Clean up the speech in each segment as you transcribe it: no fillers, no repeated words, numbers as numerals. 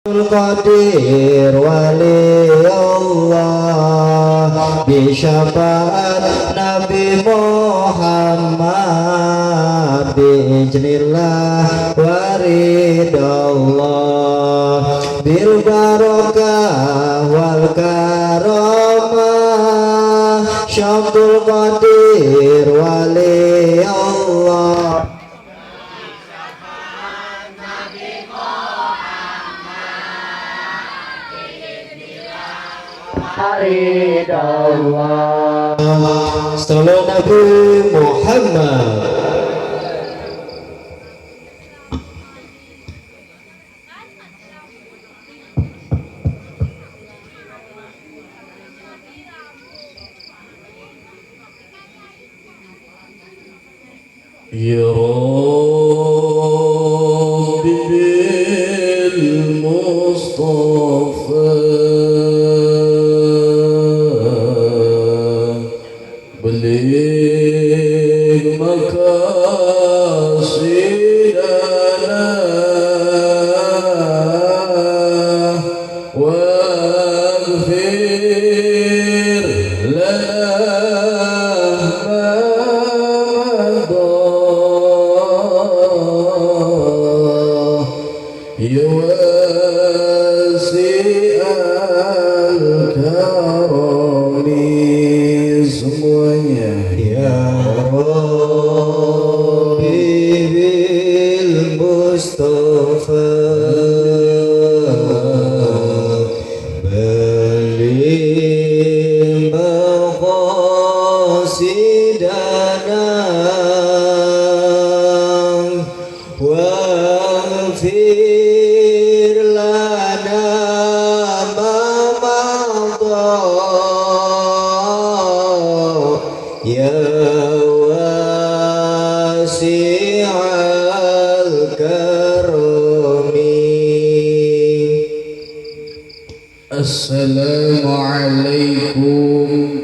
Qadir wali Allah bisyafaat Nabi Muhammad biiznillah waridallah bil barakah wal karamah Syamsul Qadir wali Allah Haridallah Sallallahu Nabi Muhammad. Ya Rabbi bil Mustafa بلغ مقاصدنا واغفر لنا ما مضى يا واسع الكرم semuanya ya Rabbi bil Mustafa baligh maqasidana waghfir lana ma madha ya wasi'al karami. Assalamualaikum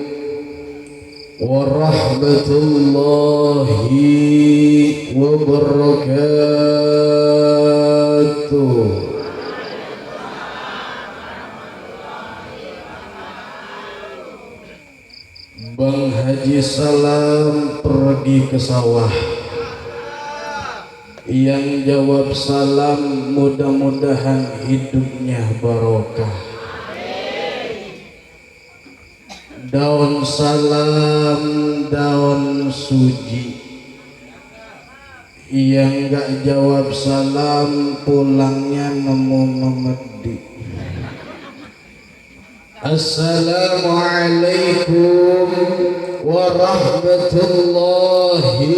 warahmatullahi wabarakatuh. Bang Haji Salam pergi ke sawah. Yang jawab salam mudah-mudahan hidupnya barokah. Daun salam, daun suji. Yang gak jawab salam pulangnya nemu memedi. Assalamualaikum warahmatullahi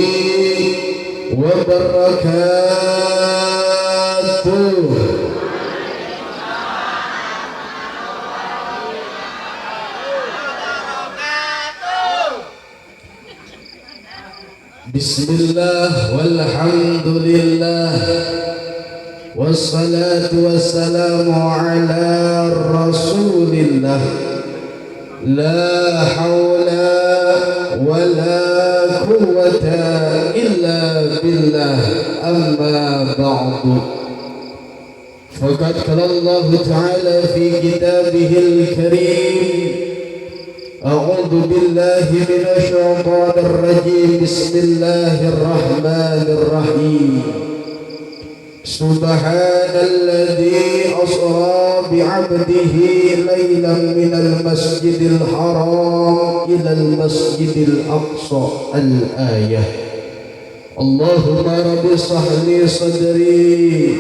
wabarakatuh. Bismillah walhamdulillah wassalatu wassalamu ala rasulillah la hawla wa la quwwata illa billah amma ba'du faqad qala Allah ta'ala fi kitabihil karim a'udzu billahi minasy syaithanir rajim bismillahir rahmanir rahim Subhanalladzi asra bi'abdihi laylan minal masjidil haram ilal masjidil aqsa al-ayah Allahumma rabbi sahli sadri.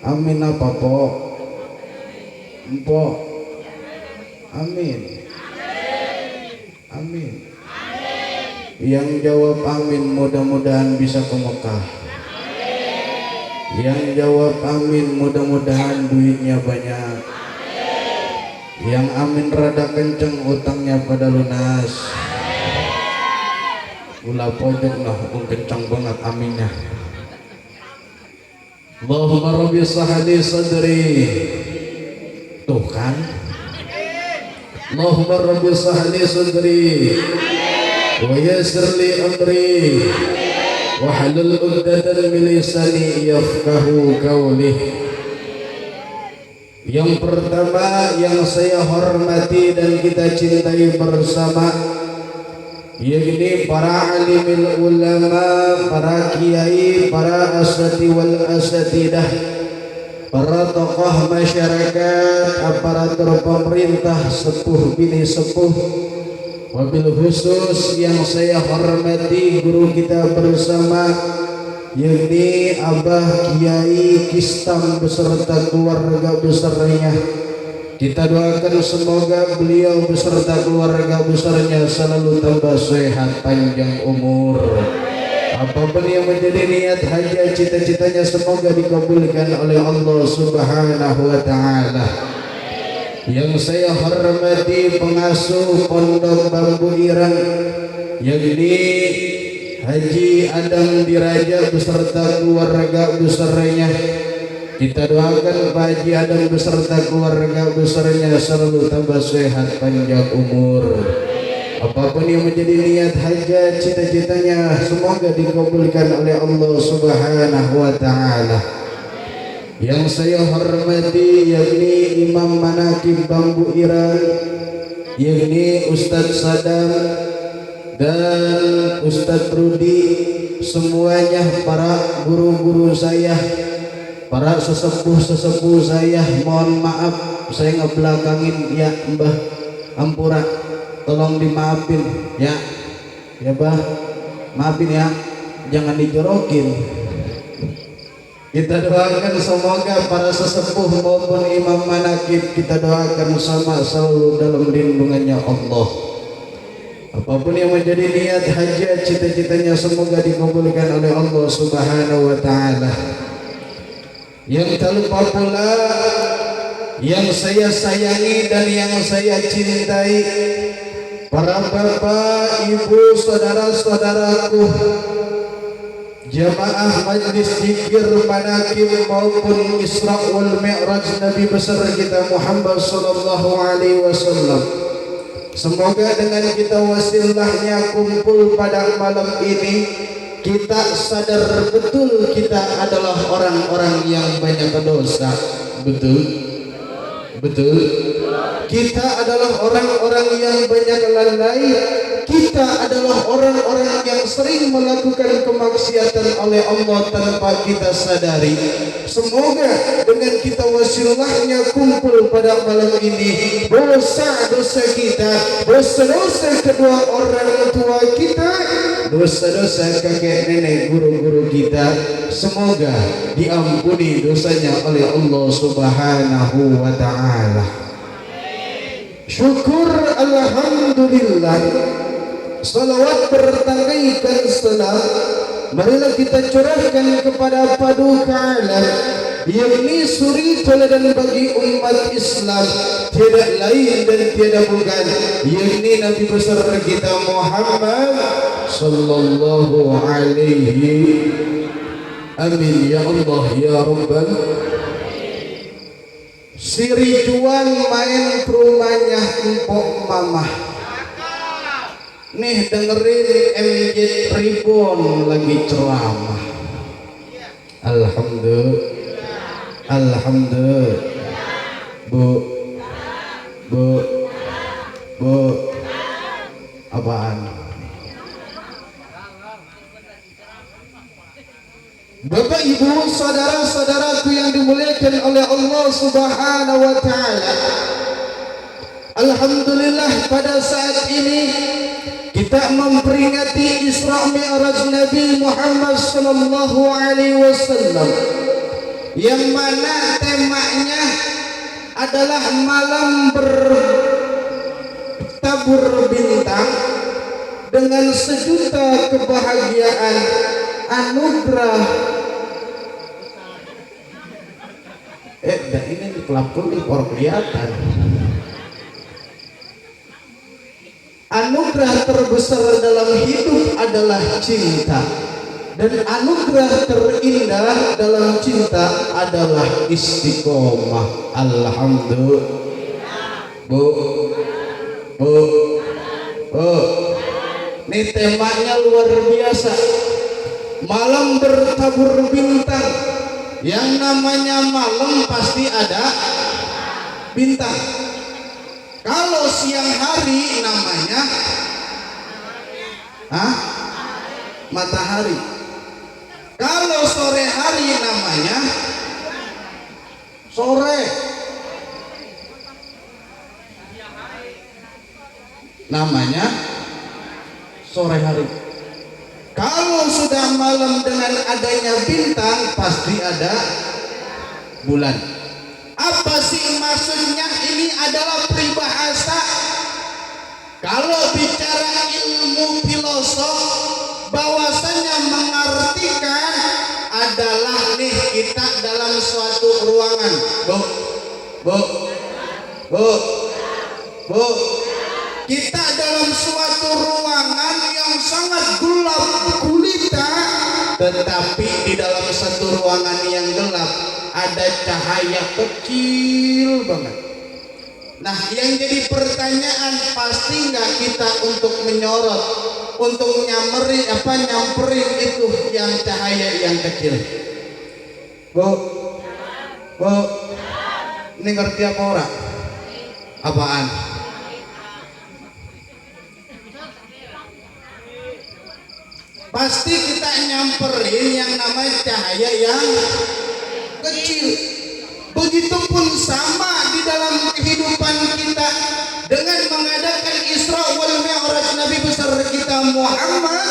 Amin apa po? Empo? Amin. Amin. Yang jawab amin mudah-mudahan bisa ke Mekah. Yang jawab amin mudah-mudahan duitnya banyak. Yang amin rada kenceng utangnya pada lunas. Ulah pojok lah kencang banget aminnya. Allahumma rabbi sahli sadri. Tuh kan. Allahumma rabbi sahli sadri wa yassir li amri wahlul 'uqdatam min lisani yafqahu qawli. Yang pertama yang saya hormati dan kita cintai bersama, yakni para alimil ulama, para kiai, para asati wal asatidah, para tokoh masyarakat, aparatur pemerintah, sepuh bini sepuh, wabil khusus yang saya hormati guru kita bersama, yakni Abah Kiai Kistam beserta keluarga besarnya. Kita doakan semoga beliau beserta keluarga besarnya selalu tambah sehat panjang umur. Apapun yang menjadi niat haji cita-citanya semoga dikabulkan oleh Allah Subhanahu wa taala. Yang saya hormati pengasuh Pondok Bambu Irang, yakni Haji Adam Diraja beserta keluarga besarnya. Kita doakan Pak Haji Adam beserta keluarga besarnya selalu tambah sehat panjang umur. Apapun yang menjadi niat hajat cita-citanya semoga dikabulkan oleh Allah Subhanahu wa taala. Yang saya hormati yakni Imam Manakib Bambu Irang, yakni Ustadz Sadam dan Ustadz Rudi, semuanya para guru-guru saya, para sesepuh-sesepuh saya, mohon maaf saya ngebelakangin ya Mbah Ampura, tolong dimaafin ya Bah, maafin ya, jangan dijorokin. Kita doakan semoga para sesepuh maupun imam manakib kita doakan sama selalu dalam lindungannya Allah. Apapun yang menjadi niat hajat cita-citanya semoga dikabulkan oleh Allah Subhanahu wa taala. Yang tak lupa pula yang saya sayangi dan yang saya cintai, para bapak, ibu, saudara-saudaraku, jamaah majlis zikir manakib maupun Isra wal Mi'raj Nabi besar kita Muhammad sallallahu alaihi wasallam. Semoga dengan kita wasilahnya kumpul pada malam ini, kita sadar betul kita adalah orang-orang yang banyak dosa. Betul? Betul? Kita adalah orang-orang yang banyak lalai. Kita adalah orang-orang yang sering melakukan kemaksiatan oleh Allah tanpa kita sadari. Semoga dengan kita wasilahnya kumpul pada malam ini, dosa-dosa kita, dosa-dosa kedua orang tua kita, dosa-dosa kakek nenek guru-guru kita, semoga diampuni dosanya oleh Allah Subhanahu wa taala. Syukur alhamdulillah, salawat bertangaikan salam marilah kita curahkan kepada paduka alam, yakni suri teladan bagi umat Islam, tidak lain dan tiada bukan, yakni Nabi besar kita Muhammad sallallahu alaihi. Amin ya Allah ya Rabbal. Si Ridwan main ke rumahnya empok mamah. Nih dengerin MJ Tribun lagi ceramah. Alhamdulillah. Alhamdulillah. Bu. Apaan? Bapak ibu saudara-saudaraku yang dimuliakan oleh Allah Subhanahu wa taala. Alhamdulillah pada saat ini kita memperingati Isra Mi'raj Nabi Muhammad sallallahu alaihi wasallam, yang mana temanya adalah malam bertabur bintang dengan sejuta kebahagiaan, anugerah. Ini di kelap kuning orang kelihatan. Anugerah terbesar dalam hidup adalah cinta, dan anugerah terindah dalam cinta adalah istiqomah. Alhamdulillah. Bu. Ini temanya luar biasa. Malam bertabur bintang. Yang namanya malam pasti ada bintang. Kalau siang hari namanya matahari. Kalau sore hari namanya sore. Namanya sore hari. Kalau sudah malam dengan adanya bintang pasti ada bulan. Apa sih maksudnya? Ini adalah peribahasa. Kalau bicara ilmu filosof, bahwasanya mengartikan adalah nih kita dalam suatu ruangan. Bu. Kita dalam suatu ruangan yang sangat gelap gulita, tetapi di dalam satu ruangan yang gelap ada cahaya kecil banget. Nah, yang jadi pertanyaan, pasti nggak kita untuk menyorot, untuk nyamperin itu yang cahaya yang kecil? Bu, ini ngerti apa ora? Apaan? Pasti kita nyamperin yang namanya cahaya yang kecil. Begitupun sama di dalam kehidupan kita dengan mengadakan Isra wal Mi'raj Nabi besar kita Muhammad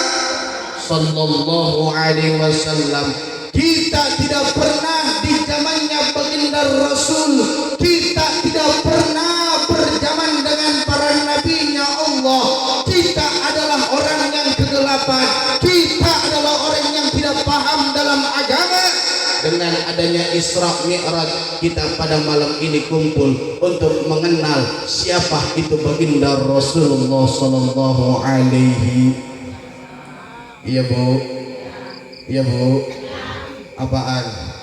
sallallahu alaihi wasallam. Kita tidak pernah di zamannya baginda Rasul, kita tidak pernah berjaman dengan para nabinya Allah. Kita adalah orang yang kegelapan, kita adalah orang yang tidak paham dalam agama. Dengan adanya Isra Mi'raj, kita pada malam ini kumpul untuk mengenal siapa itu baginda Rasulullah sallallahu alaihi. Iya bu, apaan?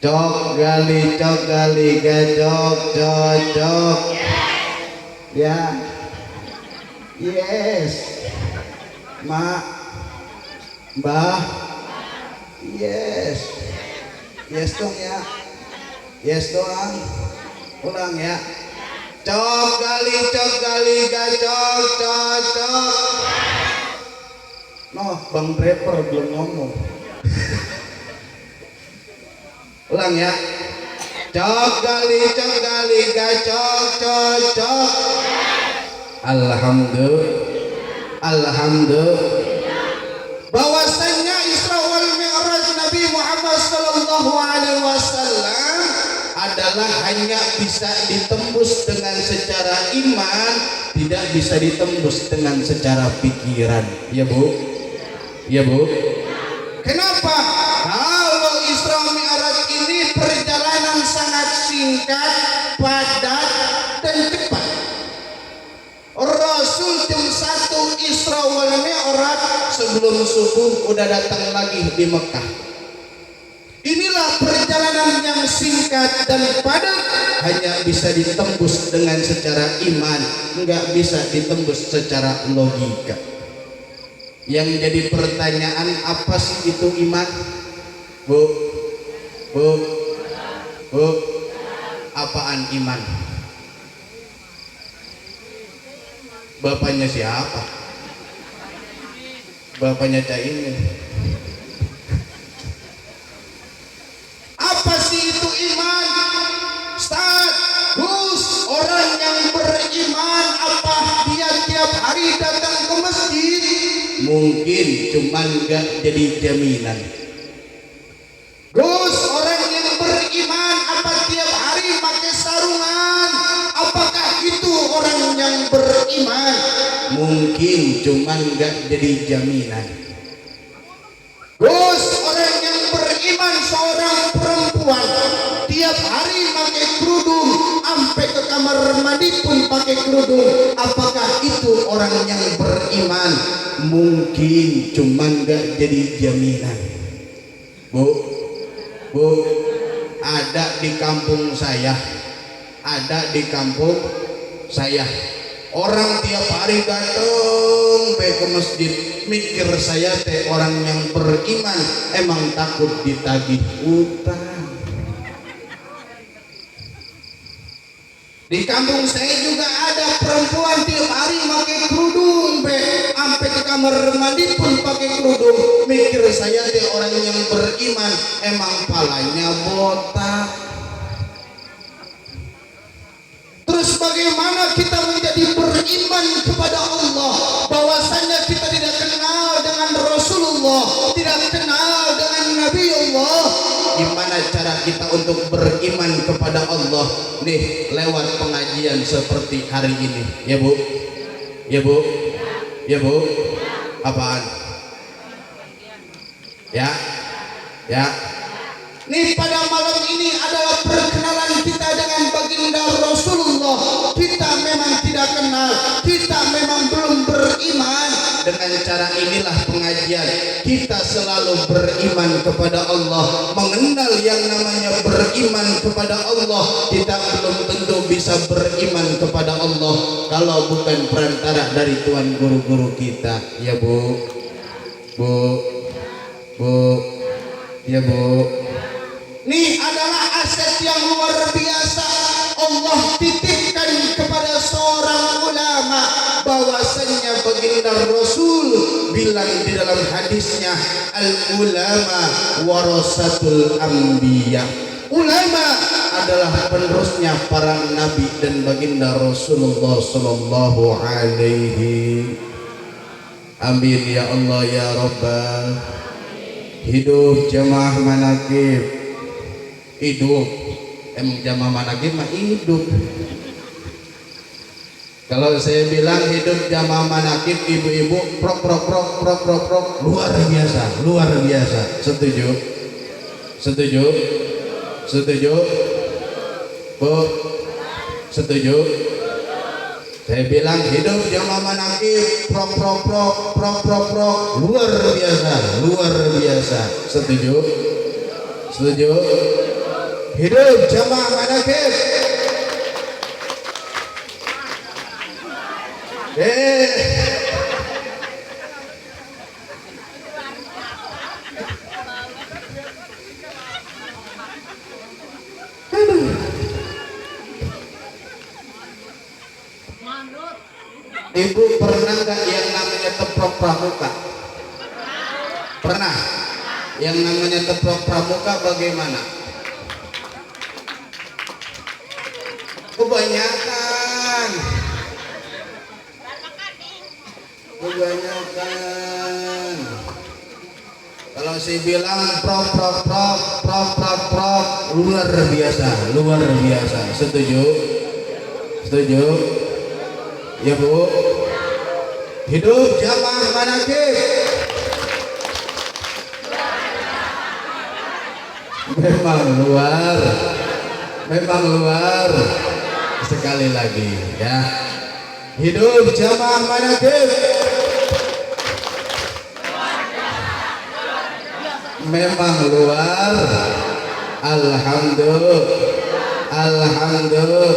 Cok gali gajok cocok ya. Yes mak mbah. Yes dong ya. Yes doang. Ulang ya. Cok gali gajok cocok. Noh, Bang Draper belum ngomong. Ulang ya. Cok gali gacok cocok. Alhamdulillah. Bahwasanya Isra wal Mi'raj Nabi Muhammad sallallahu alaihi wasallam adalah hanya bisa ditembus dengan secara iman, tidak bisa ditembus dengan secara pikiran. Ya Bu. Kenapa? Kalau Isra Mi'raj ini perjalanan sangat singkat, padat, dan cepat. Rasul jam 1 Isra wal Mi'raj, sebelum subuh udah datang lagi di Mekah. Inilah perjalanan yang singkat dan padat, hanya bisa ditembus dengan secara iman, nggak bisa ditembus secara logika. Yang jadi pertanyaan, apa sih itu iman? Bu, apaan iman? Bapaknya siapa? Bapaknya Caimin. Apa sih itu iman? Ustaz, Gus, orang yang beriman apa dia tiap hari datang ke masjid? Mungkin, cuman gak jadi jaminan. Gus, orang yang beriman apa tiap hari pakai sarungan? Apakah itu orang yang beriman? Mungkin, cuman gak jadi jaminan. Gus, orang yang beriman seorang perempuan tiap hari pakai kerudung, sampai ke kamar mandi pun pakai kerudung. Apakah itu orang yang beriman? Mungkin, cuman gak jadi jaminan. Bu, ada di kampung saya, ada di kampung saya. Orang tiap hari datang ke masjid, mikir saya teh orang yang beriman emang takut ditagih utang. Di kampung saya juga ada perempuan tiap hari pakai kerudung, sampai ke kamar mandi pun pakai kerudung. Mikir saya teh orang yang beriman emang palanya botak. Terus bagaimana kita menjadi beriman kepada Allah, bahwasanya kita tidak kenal dengan Rasulullah, tidak kenal dengan Nabi Allah? Gimana cara kita untuk beriman kepada Allah? Nih, lewat pengajian seperti hari ini, ya Bu, ya Bu, ya Bu. Apaan? Ya, ya. Nih, pada malam ini adalah perkenalan kita dengan baginda Rasulullah. Kita memang tidak kenal, kita memang belum beriman. Dengan cara inilah pengajian kita selalu beriman kepada Allah, mengenal yang namanya beriman kepada Allah. Kita belum tentu bisa beriman kepada Allah kalau bukan perantara dari tuan guru-guru kita. Ya Bu, Bu, Bu, ya Bu. Ini adalah aset yang luar biasa Allah titipkan kepada seorang ulama, bahwasanya baginda Rasul bilang di dalam hadisnya, al ulama warasatul anbiya. Ulama adalah penerusnya para nabi dan baginda Rasulullah sallallahu alaihi. Amin ya Allah ya Rabbal. Hidup jamaah manaqib. Hidup emang jamaah manaqib mah hidup. Kalau saya bilang hidup jamaah manaqib, ibu-ibu prok prok prok prok prok prok, luar biasa, luar biasa. Setuju? Setuju? Setuju? Bu? Setuju? Saya bilang hidup jamaah manaqib, prok prok prok prok prok prok, luar biasa, luar biasa. Setuju? Setuju? Hidup jamaah manaqib. Ibu pernah nggak yang namanya teprok pramuka? Pernah? Yang namanya teprok pramuka bagaimana? Kebanyakan. Kalau saya bilang prok prok prok prok prok prok, luar biasa, luar biasa. Setuju? Setuju? Ya Bu. Hidup jamaah manaqib. Memang luar, memang luar. Sekali lagi ya. Hidup jamaah manaqib. Memang luar. Alhamdulillah. Alhamdulillah.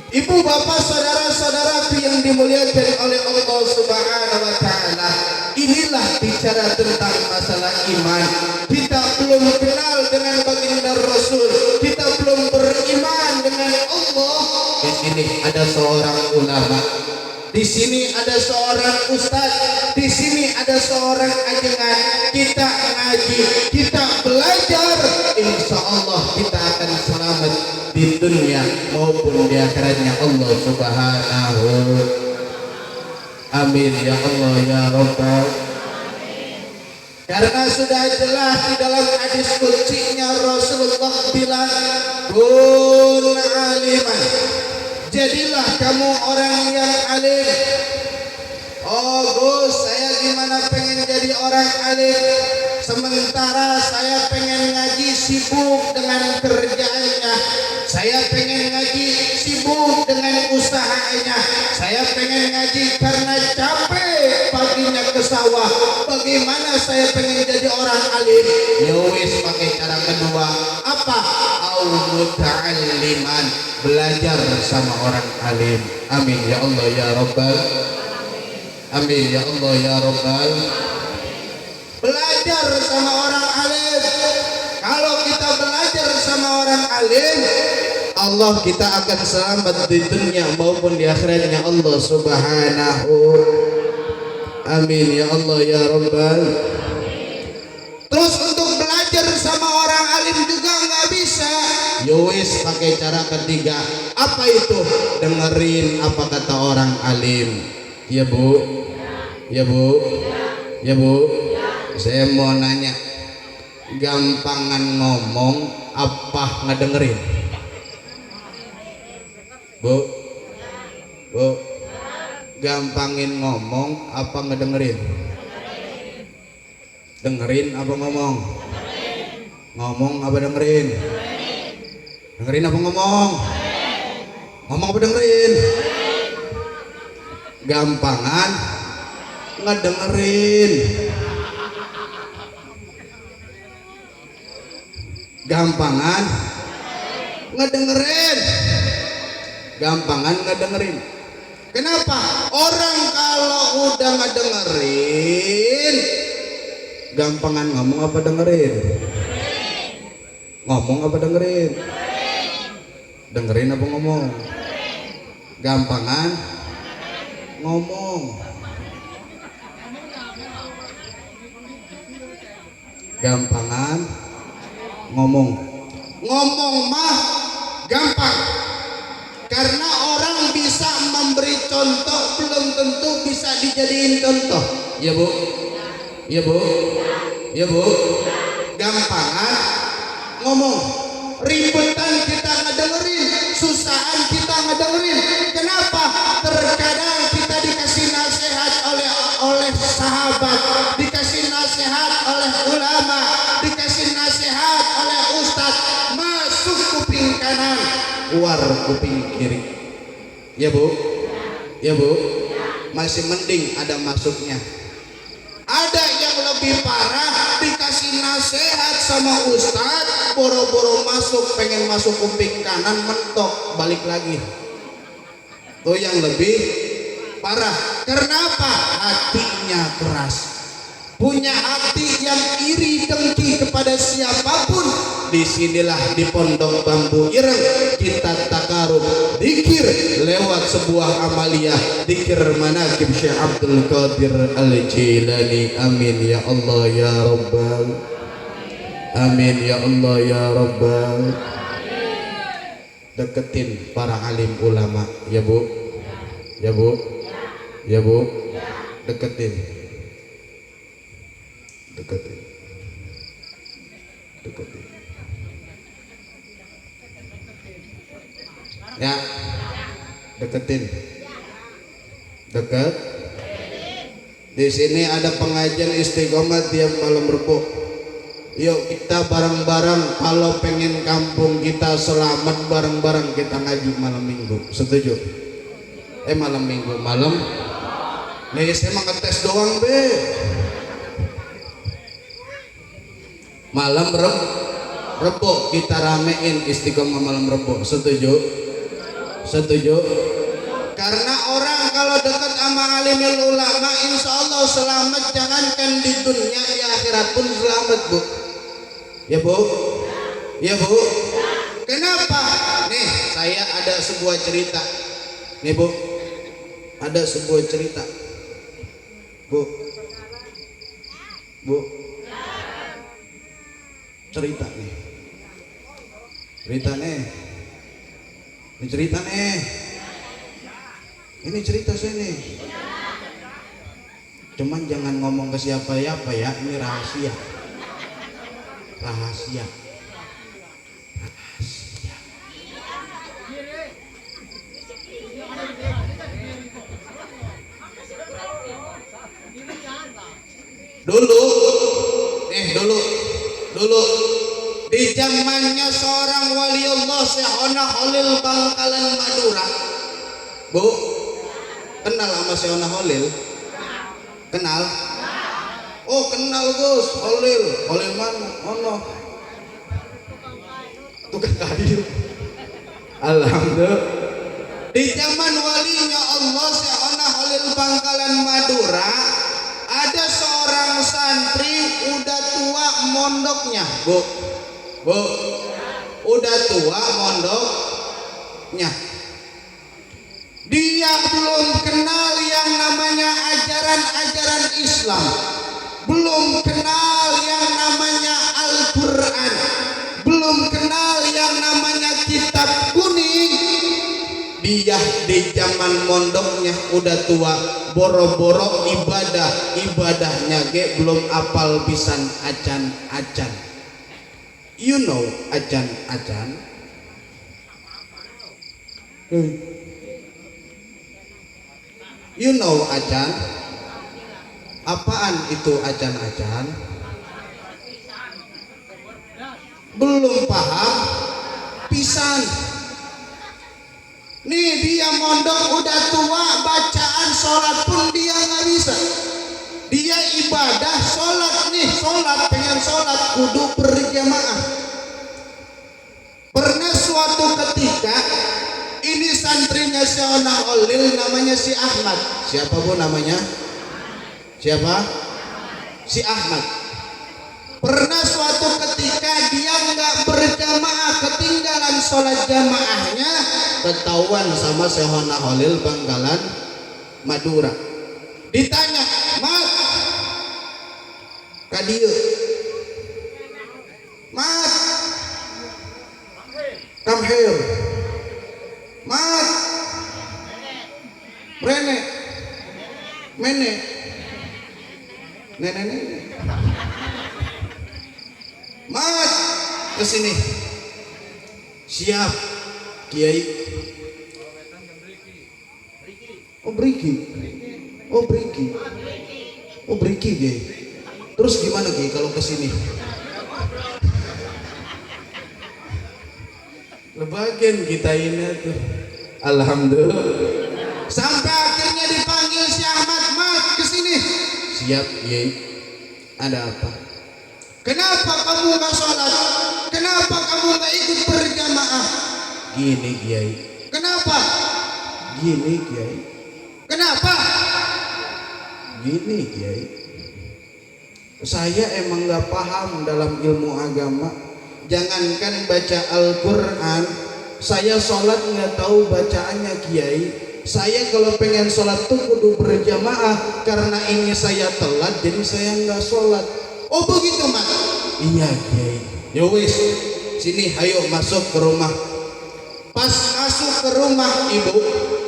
Ibu bapak saudara-saudaraku yang dimuliakan oleh Allah Subhanahu wa taala, inilah bicara tentang masalah iman. Kita belum kenal dengan baginda Rasul, kita belum beriman dengan Allah. Di sini ada seorang ulama, di sini ada seorang ustaz, di sini ada seorang ajengan. Kita ngaji, kita belajar, insya Allah kita akan selamat di dunia maupun di akhiratnya Allah Subhanahu. Amin ya Allah ya Rabbal. Karena sudah jelas di dalam hadis kuncinya Rasulullah bilang, kun aliman, jadilah kamu orang yang alim. Oh Gus, saya gimana pengen jadi orang alim, sementara saya pengen ngaji sibuk dengan kerjaannya, saya pengen ngaji sibuk dengan usahanya, saya pengen ngaji karena capek pagi dirinya ke sawah. Bagaimana saya pengen jadi orang alim? Ya wis pakai cara kedua. Apa? Au muta'alliman, belajar sama orang alim. Amin ya Allah ya Rabbal. Amin ya Allah ya Rabbal. Belajar sama orang alim. Kalau kita belajar sama orang alim, Allah kita akan selamat di dunia maupun di akhiratnya Allah subhanahu. Amin ya Allah ya Rabbal. Terus untuk belajar sama orang alim juga nggak bisa. Yowis pakai cara ketiga. Apa itu? Dengerin apa kata orang alim. Ya bu, ya bu, ya bu. Saya mau nanya, gampangan ngomong apa ngedengerin? Bu, bu, gampangin ngomong apa ngedengerin? Dengerin apa ngomong? Ngomong apa dengerin? Dengerin apa ngomong? Ngomong apa dengerin? Gampangan ngedengerin. Gampangan ngedengerin. Gampangan ngedengerin. Kenapa? Orang kalau udah ngedengerin, gampangan ngomong apa dengerin? Ngomong apa dengerin? Dengerin apa ngomong? Gampangan ngomong. Gampangan ngomong. Ngomong mah gampang, karena orang bisa memberi contoh belum tentu bisa dijadiin contoh. Ya bu, ya bu, ya bu. Gampangan ngomong. Ribetan kita ngedengerin, susahan kita ngedengerin. Kenapa? Terkadang kita dikasih nasihat oleh sahabat, dikasih nasihat oleh ulama, dikasih nasihat oleh ustadz, masuk kuping kanan, keluar kuping kiri. Ya bu, ya bu. Masih mending ada masuknya. Ada yang lebih parah, dikasih nasihat sama ustadz, boro-boro masuk, pengen masuk kuping kanan, mentok balik lagi. Tuh yang lebih parah. Kenapa? Hatinya keras, punya hati yang iri dengki kepada siapapun. Disinilah di Pondok Bambu Ireng kita takarub dikir lewat sebuah amaliyah, dikir manaqib Syekh Abdul Qadir Al-Jilani. Amin ya Allah ya Rabbal. Amin ya Allah ya Rabbal. Deketin para alim ulama ya bu, ya bu, ya bu. Deketin, deketin, deketin. Ya, deketin, deket. Di sini ada pengajian istiqomah tiap malam Rebo. Yuk kita bareng-bareng, kalau pengen kampung kita selamat, bareng-bareng kita ngaji malam minggu. Setuju? Malam minggu malam. Nih saya mah ngetes doang be. Malam Rebo kita ramein istiqomah malam Rebo. Setuju? Setuju? Karena orang kalau dekat sama alimul ulama insya Allah selamat, jangankan di dunia, di akhirat pun selamat bu. Ya bu, ya bu. Kenapa? Nih saya ada sebuah cerita. Nih bu, ada sebuah cerita. Bu, bu, cerita nih. Cerita nih. Ini cerita nih. Ini cerita saya nih. Cuman jangan ngomong ke siapa-siapa ya, ini rahasia. Rahasia. Rahasia. Dulu di zamannya seorang waliullah Syekhona Khalil Bangkalan Madura. Bu, kenal sama Syekhona Khalil? Kenal? Oh kenal Gus, Holil mana? Ono tukang kayu. Alhamdulillah. Di zaman walinya Allah Syahona Holil Bangkalan Madura, ada seorang santri udah tua mondoknya, Bu. Udah tua mondoknya. Dia belum kenal yang namanya ajaran-ajaran Islam, belum kenal yang namanya Al-Quran, belum kenal yang namanya kitab kuning. Dia di zaman mondoknya udah tua, boro-boro ibadahnya ge belum apal pisan acan. You know acan. You know acan? Apaan itu acan? Belum paham pisan. Nih dia mondok udah tua, bacaan sholat pun dia nggak bisa. Dia ibadah sholat pengen sholat kudu berjamaah. Pernah suatu ketika ini santrinya Syahona Holil namanya si Ahmad. Siapa Bu namanya? Siapa? Si Ahmad. Pernah suatu ketika dia nggak berjamaah, ketinggalan sholat jamaahnya, ketahuan sama Syahona Holil Bangkalan Madura. Ditanya, Mat, kadieu, Mat, come here, Mat, Rene, Mene, Nenek, Mat, kesini. Siap, Kiai. Oh Briki Kiai. Terus gimana Kiai kalau kesini? Lebagian kita ini tuh. Alhamdulillah. Sampai akhirnya dipanggil si Ahmad, Mat, kesini. Siap Kiai. Ada apa? Kenapa kamu nggak sholat? Kenapa kamu nggak ikut berjamaah? Gini Kiai. Kenapa? Gini Kiai. Kenapa? Gini Kiai. Saya emang nggak paham dalam ilmu agama. Jangankan baca Al-Quran, saya sholat nggak tahu bacaannya Kiai. Saya kalau pengen sholat tuh kudu berjamaah, karena ini saya telat jadi saya nggak sholat. Oh begitu Mat? Iya Kiai. Yowis, sini ayo masuk ke rumah. Pas masuk ke rumah ibu,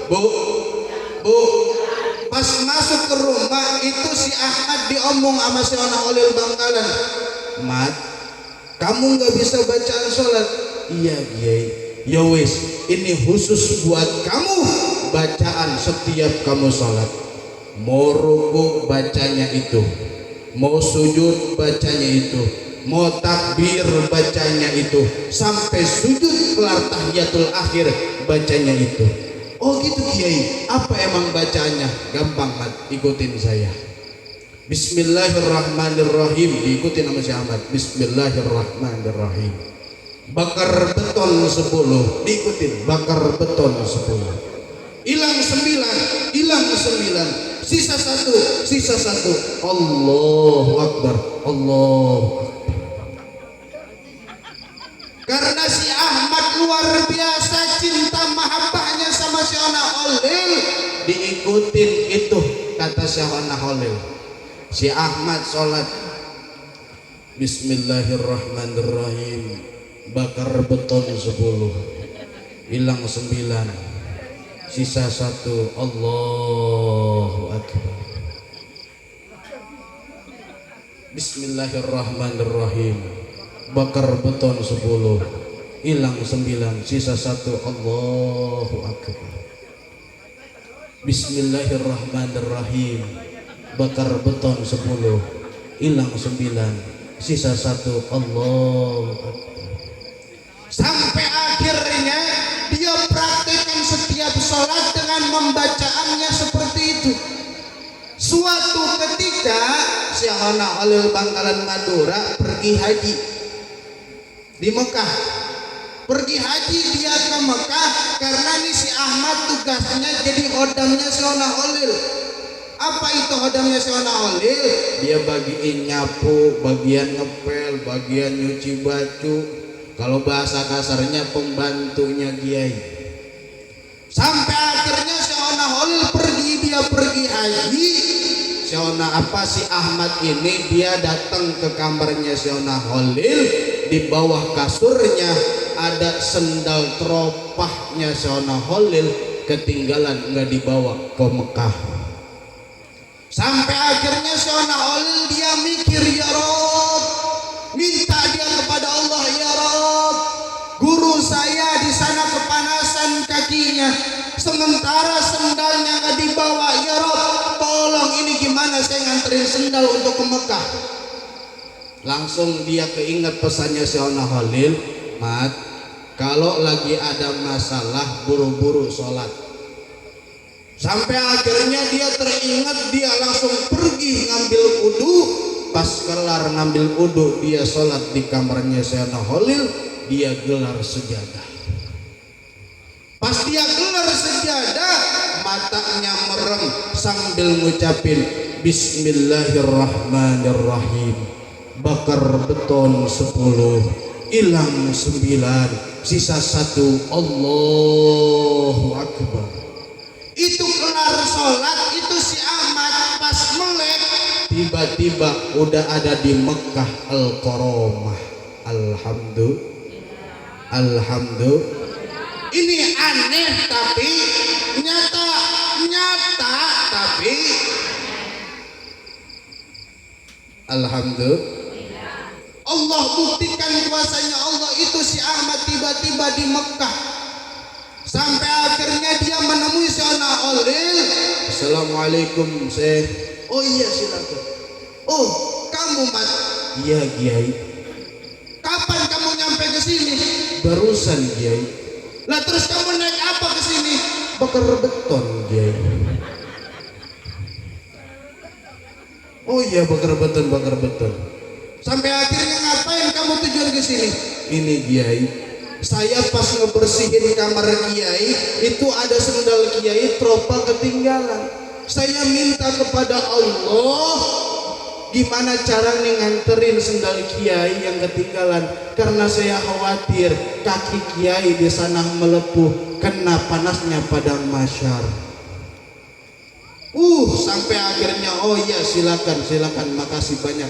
bu, pas masuk ke rumah itu si Ahmad diomong sama Syahona Holil Bangkalan, Mat, kamu nggak bisa bacaan sholat. Iya Kiai. Yowis, ini khusus buat kamu bacaan setiap kamu sholat. Mau ruku bacanya itu, mau sujud bacanya itu, mau takbir bacanya itu, sampai sujud kelar tahiyatul akhir bacanya itu. Oh gitu Kiai. Apa emang bacaannya? Gampang Mat, ikutin saya. Bismillahirrahmanirrahim. Diikutin sama si Ahmad. Bismillahirrahmanirrahim. Bakar beton 10. Diikutin. Bakar beton 10. Hilang 9. Hilang 9. Sisa 1. Allahu Akbar. Allahu Akbar. Karena si Ahmad luar biasa cinta mahabbahnya sama Syahona Holil, diikutin itu kata Syahona Holil. Si Ahmad sholat Bismillahirrahmanirrahim, bakar beton 10, hilang 9, sisa 1. Allahu Akbar. Bismillahirrahmanirrahim, bakar beton 10, hilang 9, sisa 1. Allahu Akbar. Bismillahirrahmanirrahim, bakar beton 10, hilang 9, sisa 1. Allahu Akbar. Sampai akhirnya dia praktekkan setiap sholat dengan membacaannya seperti itu. Suatu ketika Syekhona Holil Bangkalan Madura pergi haji di Mekah. Pergi haji dia ke Mekah karena nih si Ahmad tugasnya jadi hodamnya Syekhona Holil. Apa itu hodamnya Syekhona Holil? Dia bagiin nyapu, bagian ngepel, bagian nyuci baju. Kalau bahasa kasarnya pembantunya Kiai. Sampai akhirnya Syekhona Holil pergi haji. Syekhona si Ahmad ini dia datang ke kamarnya Syekhona Holil, di bawah kasurnya ada sendal teropahnya Syekhona Holil ketinggalan, nggak dibawa ke Mekah. Sampai akhirnya Syekhona Holil dia mikir, ya Rob, minta dia kepada Allah, ya Rob, guru saya di sana kepanasan kakinya, sementara sendalnya nggak dibawa, ya Rob, tolong ini gimana saya nganterin sendal untuk ke Mekah. Langsung dia keinget pesannya Syekhona Holil, Mat, kalau lagi ada masalah buru-buru sholat. Sampai akhirnya dia teringat, dia langsung pergi ngambil wudu. Pas kelar ngambil wudu, dia sholat di kamarnya Syekhona Holil, dia gelar sejadah. Pas dia gelar sejadah, matanya merem sambil ngucapin Bismillahirrahmanirrahim. Bakar beton 10, hilang 9, sisa 1, Allahu Akbar. Itu kelar sholat, itu si Ahmad pas melek tiba-tiba udah ada di Mekah Al-Karomah. Alhamdulillah. Ini aneh tapi nyata tapi alhamdulillah. Allah buktikan kuasanya Allah, itu si Ahmad tiba-tiba di Mekah. Sampai akhirnya dia menemui Syekhona Holil. Assalamualaikum Syekh. Oh iya silakan. Oh kamu Mat? Iya Kiai. Kapan kamu nyampe ke sini? Barusan Kiai. Lah terus kamu naik apa ke sini? Bakar beton Kiai. Oh iya bakar beton. Sampai akhirnya ngapain kamu tujuan ke sini? Ini Kiai, saya pas ngebersihin kamar Kiai itu ada sendal Kiai teropa ketinggalan. Saya minta kepada Allah gimana cara nganterin sendal Kiai yang ketinggalan, karena saya khawatir kaki Kiai di sana melepuh kena panasnya padang mahsyar. Sampai akhirnya oh ya silakan, makasih banyak.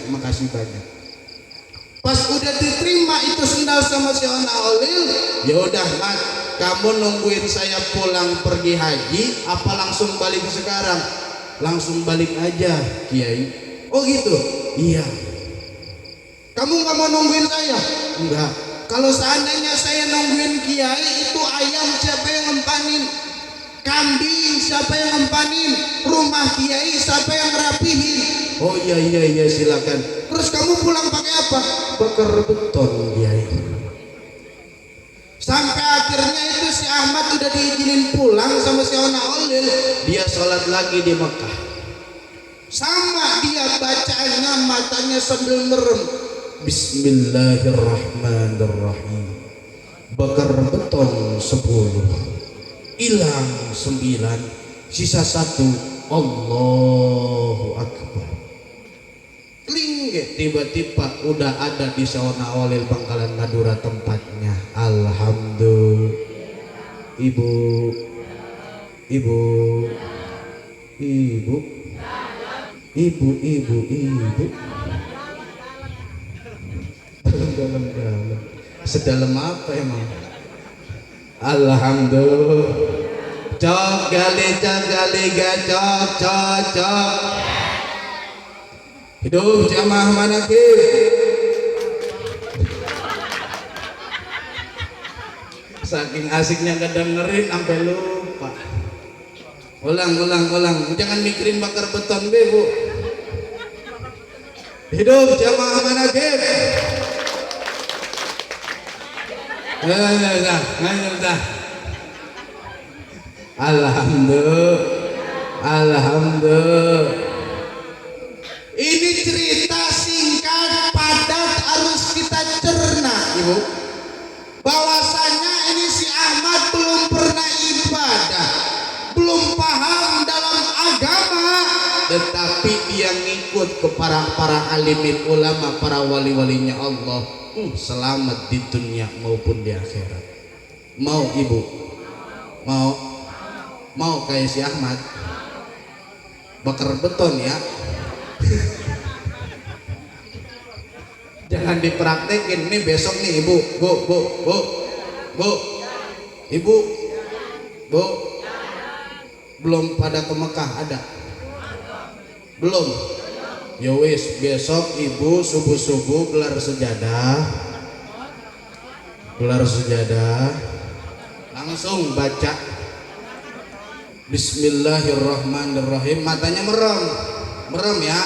Pas udah diterima itu sendal sama Syekhona Holil, ya udah Mat, kamu nungguin saya pulang pergi haji apa langsung balik sekarang? Langsung balik aja Kiai. Oh gitu? Iya. Kamu nggak mau nungguin saya? Enggak. Kalau seandainya saya nungguin Kiai, itu ayam siapa yang ngempanin? Kambing siapa yang ngempanin? Rumah Kiai siapa yang rapihin? Oh iya silakan. Terus kamu pulang pakai apa? Bakar beton Kiai. Sampai akhirnya itu si Ahmad udah diizinin pulang sama Syekhona Holil, dia sholat lagi di Mekah. Sama dia bacaannya matanya sambil merem. Bismillahirrahmanirrahim. Bakar beton 10, hilang 9, sisa 1, Allahu Akbar. Kling, tiba-tiba udah ada di Syekhona Holil Bangkalan Madura tempatnya. Alhamdulillah. Ibu dalam. Sedalam apa emang? Alhamdulillah. Cok gali cok. Hidup jamaah manakib. Saking asiknya kedengerin sampai lupa. Ulang. Jangan mikirin bakar beton be, Bu. Hidup jamaah manakib. Nah. Alhamdulillah. Ini cerita singkat padat harus kita cerna, Ibu. Bahwasanya ini si Ahmad belum pernah ibadah, belum paham dalam agama, tetapi dia ngikut ke para alimin ulama, para wali-walinya Allah. Selamat di dunia maupun di akhirat. Mau Ibu? Mau kayak si Ahmad? Bakar beton ya. Jangan dipraktekin nih besok nih Ibu. Bu. Ibu. Bu. Belum pada ke Mekah ada? Belum. Ya wis, besok Ibu subuh-subuh gelar sejadah. Langsung baca Bismillahirrahmanirrahim. Matanya merem ya.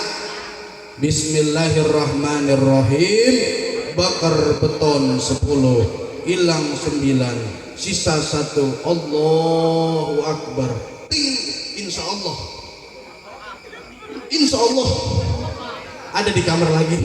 Bismillahirrahmanirrahim. Bakar beton 10, hilang 9, sisa 1. Allahu Akbar. Insya Allah ada di kamar lagi.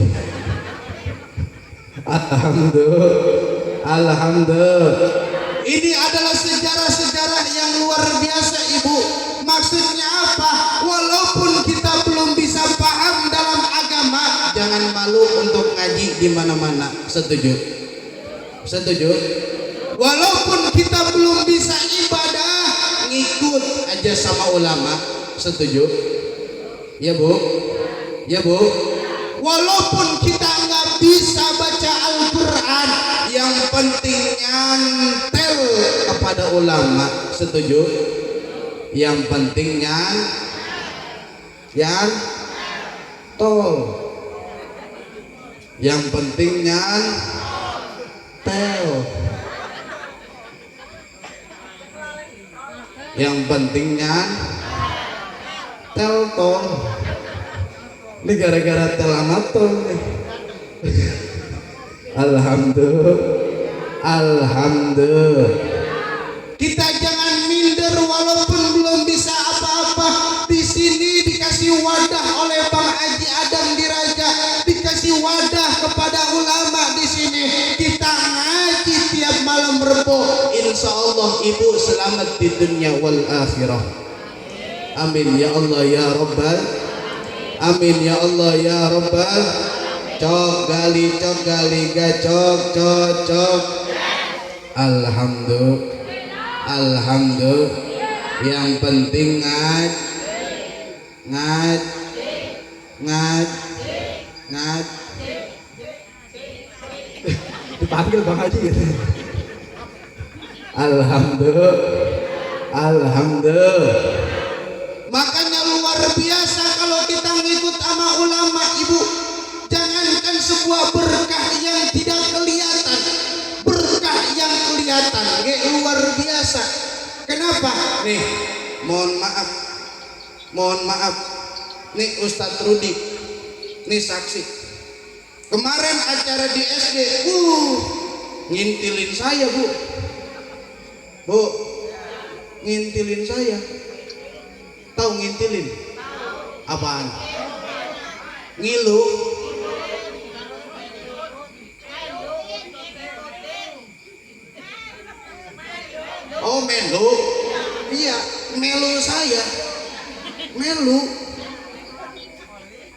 Alhamdulillah. Ini adalah sejarah-sejarah yang luar biasa, Ibu. Maksudnya apa? Walaupun kita belum bisa paham dalam agama, jangan malu untuk ngaji di mana-mana. Setuju? Walaupun kita belum bisa ibadah, ngikut aja sama ulama. Setuju? Ya Bu? Walaupun kita nggak bisa baca Al-Quran, yang penting nyantel kepada ulama. Setuju? Yang penting nyantol. Yang penting nyantel. Yang penting nyantel tol. Ini gara-gara telamatol nih. Alhamdulillah. Kita jangan minder walaupun belum bisa apa-apa. Di sini dikasih wadah oleh Bang Haji Adam Diraja, dikasih wadah kepada ulama di sini. Kita ngaji tiap malam Rebo. Insya Allah Ibu selamat di dunia wal akhirah. Amin ya Allah ya Rabbal. Amin ya Allah ya Rabbal. Cok gali gacok. Alhamdulillah. Yang penting ngaj. Dipanggil Bang Haji gitu. Alhamdulillah. Makanya luar biasa kalau kita ngikut sama ulama, Ibu. Jangankan sebuah berkah yang tidak kelihatan, berkah yang kelihatan luar biasa. Kenapa? Nih, mohon maaf. Nih Ustadz Rudi, nih saksi. Kemarin acara di SD, ngintilin saya Bu, ngintilin saya. Tahu ngintilin? Apaan? Ngilu. Oh melu. Iya, melu saya.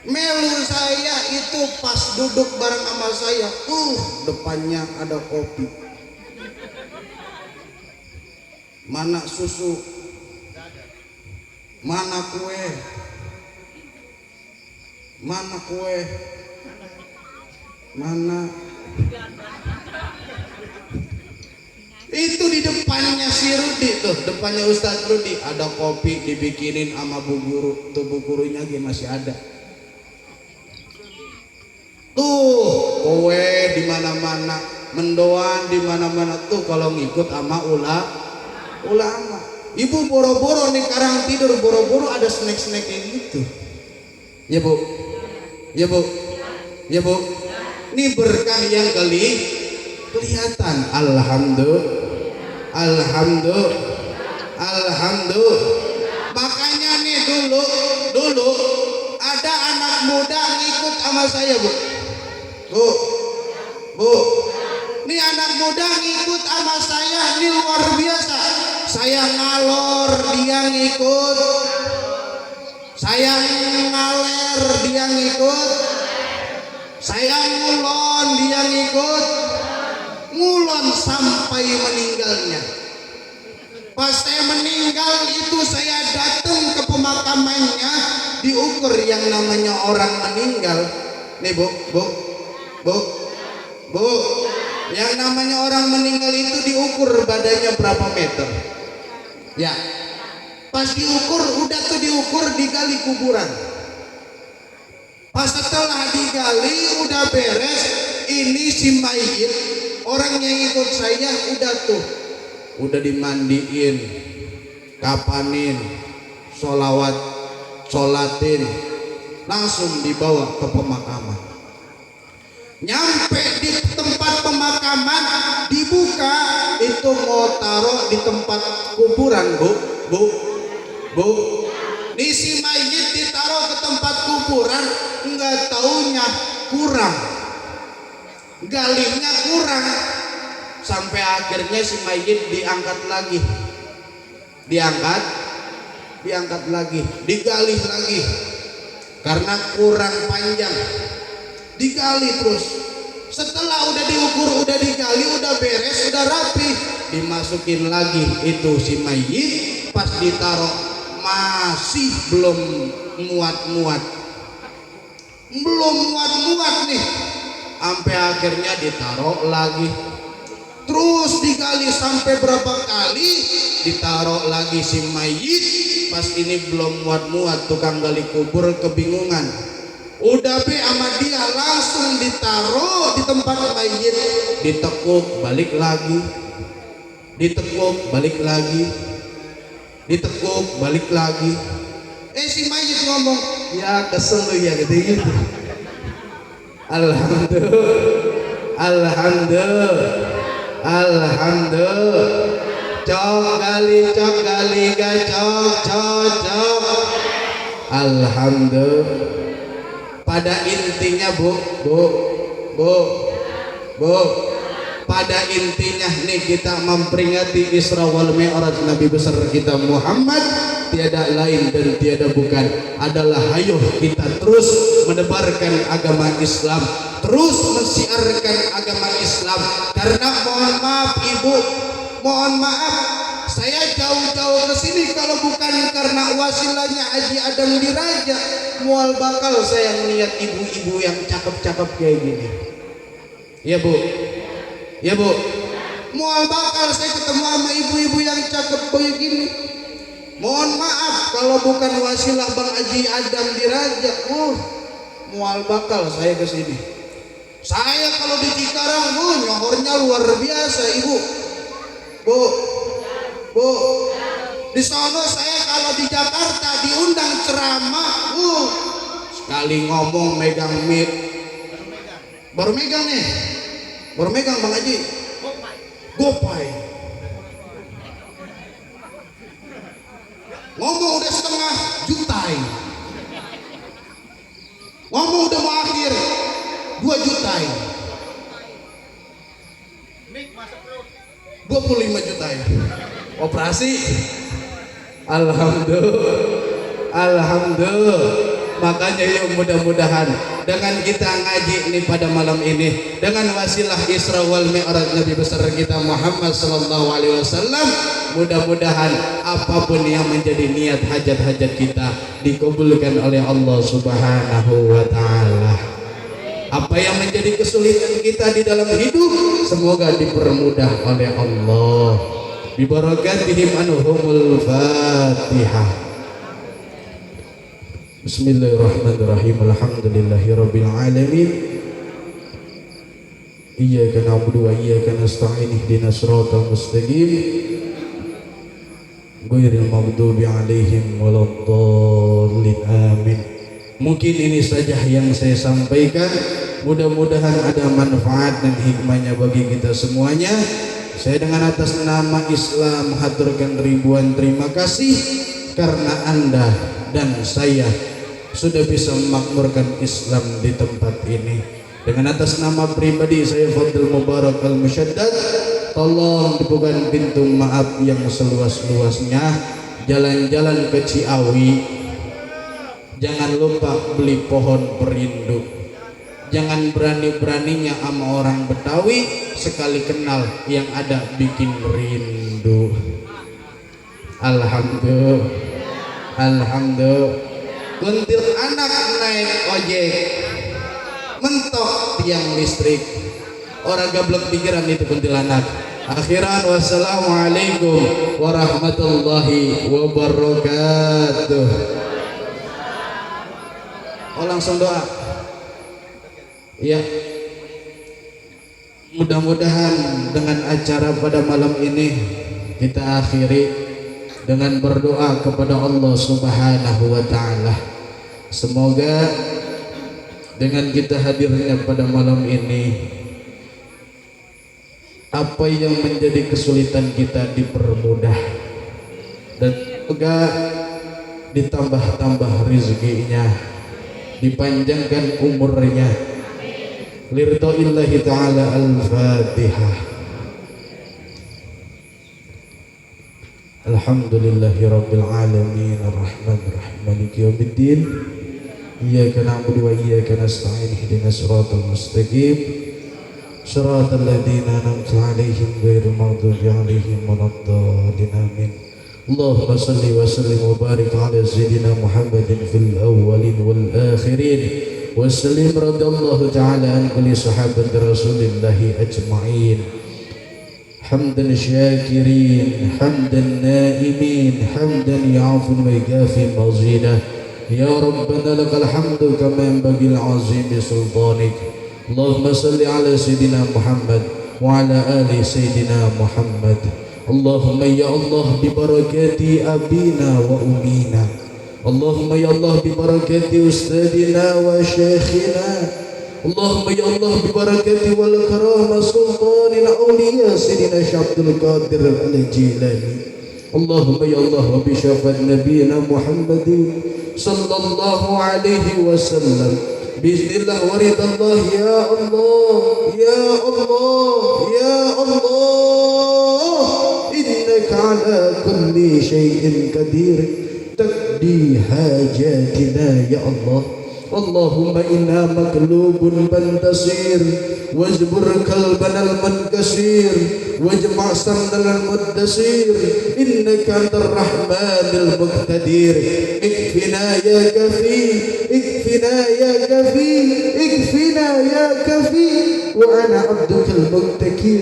Melu saya itu pas duduk bareng sama saya. Depannya ada kopi. Mana susu? Mana kue? Mana? Itu di depannya si Rudi tuh, depannya Ustadz Rudi ada kopi dibikinin sama bu guru. Tuh bu gurunya masih ada. Tuh kue di mana-mana, mendoan di mana-mana tuh kalau ngikut sama ulama. Ibu boro-boro nih karang tidur, boro-boro ada snack-snack kayak gitu. Ya Bu. Ini berkah yang kelihatan. Alhamdulillah. Makanya nih dulu ada anak muda ngikut sama saya, Bu. Bu, nih anak muda ngikut sama saya, ini luar biasa. Saya ngalor, dia ngikut. Saya ngaler, dia ngikut. Saya ngulon, dia ngikut. Ngulon sampai meninggalnya. Pas saya meninggal itu saya datang ke pemakamannya, diukur yang namanya orang meninggal. Nih Bu, yang namanya orang meninggal itu diukur badannya berapa meter. Ya, pas diukur, udah tuh diukur, digali kuburan. Pas setelah digali udah beres, ini si mayit, orang yang ikut saya udah dimandiin, kapanin, sholatin, langsung dibawa ke pemakaman. Nyampe di tempat pemakaman, dibuka, itu mau taruh di tempat kuburan, Bu. Nih si mayit ditaruh ke tempat kuburan, nggak taunya kurang, galinya kurang, sampai akhirnya si mayit diangkat lagi, diangkat lagi, digali lagi, karena kurang panjang, digali terus. Setelah udah diukur, udah digali, udah beres, udah rapi, dimasukin lagi itu si mayit. Pas ditaruh masih belum muat nih, sampai akhirnya ditaruh lagi, terus digali sampai berapa kali, ditaruh lagi si mayit. Pas ini belum muat, tukang gali kubur kebingungan, udah be sama dia, langsung ditaruh di tempat mayit, ditekuk balik lagi, ditekuk balik lagi. Si mayit ngomong, ya kesel lu ya gitu. Alhamdulillah. Cok gali cok. Alhamdulillah. Pada intinya Bu, pada intinya nih kita memperingati Isra wal Mi'raj Nabi besar kita Muhammad, tiada lain dan tiada bukan adalah ayo kita terus menebarkan agama Islam, terus mensiarkan agama Islam. Karena mohon maaf Ibu, mohon maaf, saya jauh-jauh ke sini kalau bukan karena wasilahnya Haji Adam Diraja, mual bakal saya melihat ibu-ibu yang cakep-cakep kayak gini. Ya Bu, mual bakal saya ketemu sama ibu-ibu yang cakep kayak gini. Mohon maaf kalau bukan wasilah Bang Haji Adam Diraja, mual bakal saya ke sini. Saya kalau di Cikarang, nyohornya luar biasa Ibu. Bu, di sono saya kalau di Jakarta diundang ceramah, sekali ngomong megang mic, baru megang Bang Haji, gopai, ngomong udah setengah jutai, ngomong udah mau akhir 2 jutai, 25 jutai, operasi. Alhamdulillah. Makanya yuk mudah-mudahan dengan kita ngaji ini pada malam ini, dengan wasilah Isra wal Mi'raj Nabi besar kita Muhammad sallallahu alaihi wasallam, mudah-mudahan apapun yang menjadi niat hajat-hajat kita dikabulkan oleh Allah Subhanahu wa taala. Apa yang menjadi kesulitan kita di dalam hidup semoga dipermudah oleh Allah. Bibarakatihim anhumul Fatihah. Bismillahirrahmanirrahim. Alhamdulillahirabbil alamin. Iyyaka na'budu wa iyyaka nasta'in. Ihdinas siratal mustaqim. Ghairil maghdubi 'alaihim waladdallin. Amin. Mungkin ini saja yang saya sampaikan. Mudah-mudahan ada manfaat dan hikmahnya bagi kita semuanya. Saya dengan atas nama Islam haturkan ribuan terima kasih karena Anda dan saya sudah bisa memakmurkan Islam di tempat ini. Dengan atas nama pribadi saya Fadil Mubarak Al-Musyaddad, tolong dibukakan pintu maaf yang seluas-luasnya. Jalan-jalan ke Ciawi, jangan lupa beli pohon perindu. Jangan berani-beraninya sama orang Betawi, sekali kenal yang ada bikin rindu. Alhamdulillah, alhamdulillah. Kuntil anak naik ojek, mentok tiang listrik, orang gablek pikiran itu kuntilanak. Akhiran, wassalamualaikum warahmatullahi wabarakatuh. Oh, langsung doa ya. Mudah-mudahan dengan acara pada malam ini kita akhiri dengan berdoa kepada Allah Subhanahu wa ta'ala. Semoga dengan kita hadirnya pada malam ini, apa yang menjadi kesulitan kita dipermudah, dan semoga ditambah-tambah rezekinya, dipanjangkan umurnya. Liridha'illahi ta'ala. Al-Fatihah. Alhamdulillahi rabbil alamin, ar-rahmanir rahim, maliki yaumiddin. Iyyaka na'budu wa iyyaka nasta'in, ihdinas siratal mustaqim, siratal ladzina an'amta 'alaihim ghairil maghdubi 'alaihim waladdallin. Amin. Allahumma shalli wa sallim wa barik 'ala sayyidina Muhammadin fil awwalin wal akhirin, wa sallim radallahu ta'ala an kulli sahabati Rasulillahi ajma'in. Hamdan syakirin, hamdan naimin, hamdan ya'fun wa yaghfir mazidah. Ya Rabbana lakal hamdu kama yanbaghi li'azimi sultanik. Allahumma salli ala sayyidina Muhammad wa ala ali sayyidina Muhammad. Allahumma ya Allah bi barakati abina wa umina. Allahumma ya Allah bi barakati ustadina wa syekhina. Allahumma ya Allah bi barakati wal karamah sultanil awliya sayyidina Syabdul Qadir al-Jilani. Allahumma ya Allah wa bi syafaat nabiyina Muhammadin sallallahu alaihi wasallam. Bismillah wa ridallah. Ya Allah, ya Allah, ya Allah, innaka ala kulli syai'in qadir. Taqdi hajatina ya Allah. Allahumma inna maglubun bantasir, wajbur kalbana al-munkasir, wajma' samnal al-muddasir, innaka antar rahmanil muqtadir. Ikfina ya kafi, ikfina ya kafi, ikfina ya kafi, wa ana abdukal muqtakir.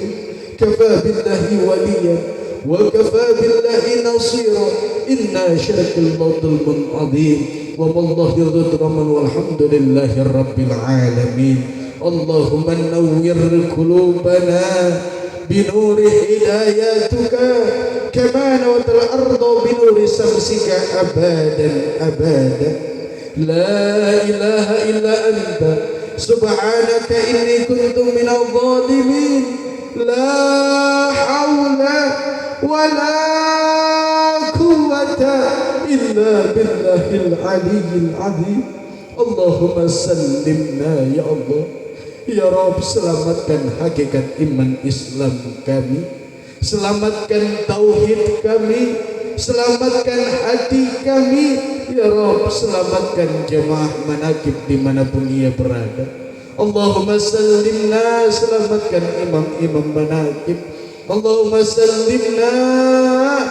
Kafa billahi waliyan wa kafa billahi nasira, inna syarkal mawdul mun'adhim. Wallahi ridwaman walhamdulillahi rabbil alamin. Allahumma nawwir qulubana binuri hidayatuka kama nawwirtal arda binuri samsika abadan abada. La ilaha illa anta subhanaka inni kuntu minadh dhalimin. La hawla wa la quwwata illa billahil aliyyil azim. Allahumma sallimna ya Allah. Ya Rabb, selamatkan hakikat iman Islam kami, selamatkan tauhid kami, selamatkan hati kami. Ya Rabb, selamatkan jemaah manakib dimanapun ia berada. Allahumma sallimna, selamatkan imam-imam manakib. Allahumma sallimna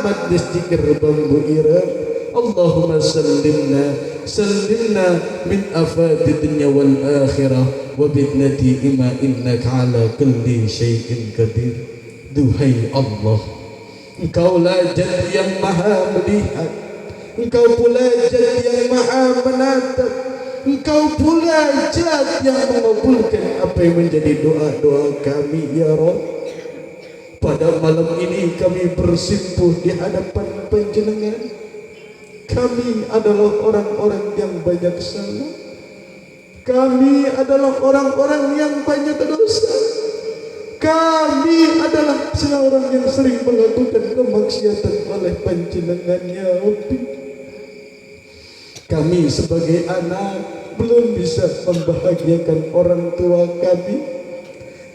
majlis zikir bambu iraq. Allahumma sallimna, sallimna min afati dunya wal akhirah wa bidnati ima innaka ala kulli syai'in qadir. Duhai Allah, Engkau lah Jad yang maha melihat, Engkau pula Jad yang maha menatap, Engkau pula Jad yang mengabulkan apa yang menjadi doa-doa kami ya Rabb. Pada malam ini kami bersimpuh di hadapan Panjenengan. Kami adalah orang-orang yang banyak salah. Kami adalah orang-orang yang banyak dosa. Kami adalah seorang yang sering melakukan kemaksiatan oleh Panjenengan ya Rabbi. Kami sebagai anak belum bisa membahagiakan orang tua kami.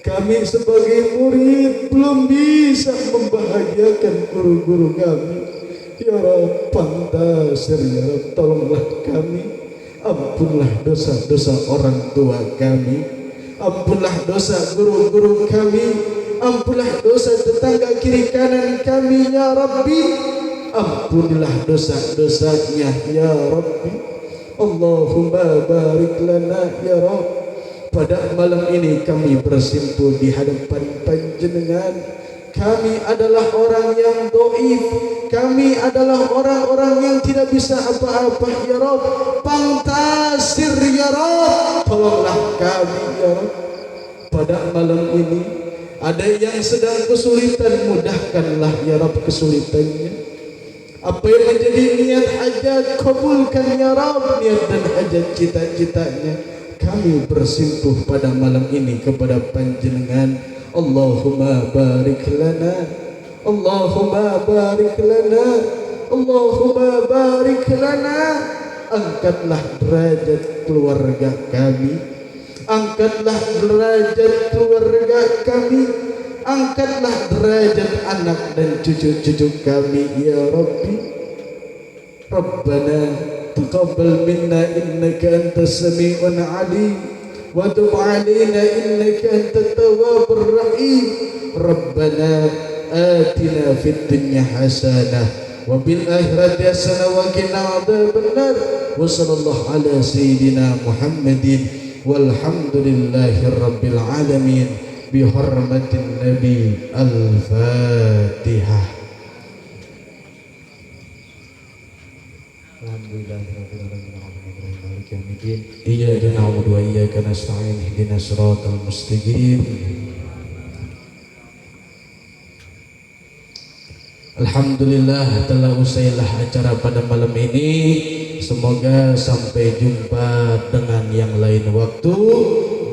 Kami sebagai murid belum bisa membahagiakan guru-guru kami. Ya Rabb, Pantasir, ya Rabb, tolonglah kami. Ampunlah dosa-dosa orang tua kami. Ampunlah dosa guru-guru kami. Ampunlah dosa tetangga kiri kanan kami, ya Rabbi. Ampunilah dosa-dosanya, ya Rabbi. Allahumma barik lana, ya Rabb. Pada malam ini kami bersimpuh di hadapan Panjenengan. Kami adalah orang yang dhaif. Kami adalah orang-orang yang tidak bisa apa-apa, ya Rabb. Pantasir, ya Rabb, tolonglah kami, ya Rabb. Pada malam ini ada yang sedang kesulitan, mudahkanlah, ya Rabb, kesulitannya. Apa yang menjadi niat hajat, kabulkan, ya Rabb, niat dan hajat cita-citanya. Kami bersimpuh pada malam ini kepada Panjenengan. Allahumma barik lana, Allahumma barik lana, Allahumma barik lana. Angkatlah derajat keluarga kami, angkatlah derajat keluarga kami, angkatlah derajat anak dan cucu-cucu kami, ya Rabbi. Rabbana taqabbal minna innaka antas sami'un alim wa tub 'alaina innaka antat tawwabur rahim. Rabbana atina fid dunya hasanah wa bil akhirati hasanah wa qina adzabannar. Wa sallallahu ala sayyidina Muhammadin walhamdulillahi rabbil alamin. Bihormatin Nabi. Al-Fatihah. Alhamdulillahirrahmanirrahim. Iyyaka na'budu wa iyyaka nasta'in. Ihdinas siratal mustaqim. Alhamdulillah, telah usailah acara pada malam ini. Semoga sampai jumpa dengan yang lain waktu.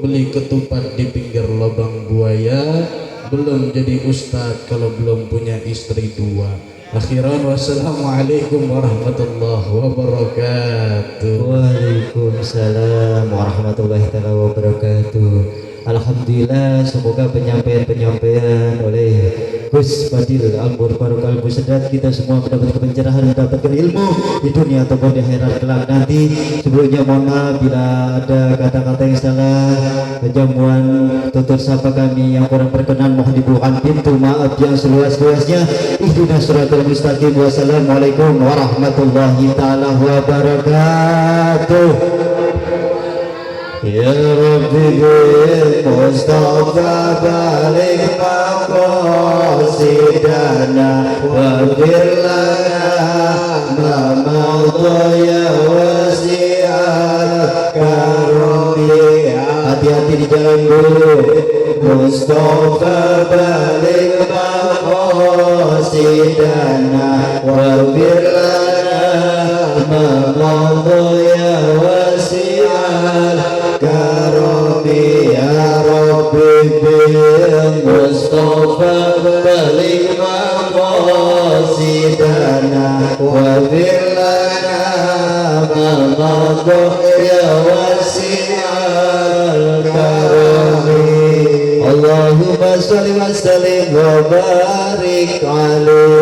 Beli ketupat di pinggir lubang buaya, belum jadi ustadz kalau belum punya istri dua. Akhiran, wassalamualaikum warahmatullahi wabarakatuh. Waalaikumsalam warahmatullahi wabarakatuh. Alhamdulillah, semoga penyampaian oleh Gus Fadil Al-Nur Barokah Al-Musadat kita semua mendapat pencerahan, mendapatkan ilmu di dunia ataupun di akhirat kelak nanti. Sebelumnya mohon maaf bila ada kata-kata yang salah, jamuan tutur sapa kami yang kurang berkenan mohon dibukakan pintu maaf yang seluas-luasnya. Ihdinas siratal mustaqim. Wassalamualaikum warahmatullahi taala wabarakatuh. Ya Rabbi bil Mustafa balik maqasidana wa birlana ma madaya wasi'at karumi. Hati-hati di jalan dulu. Mustafa balik maqasidana wa birlana ma madaya wasi'at karami. Ya Rabbi bil Mustafa balik maqasidana wa birlana ma madaya wasi'al karami. Allahumma salli wa sallim wa barik alaihi.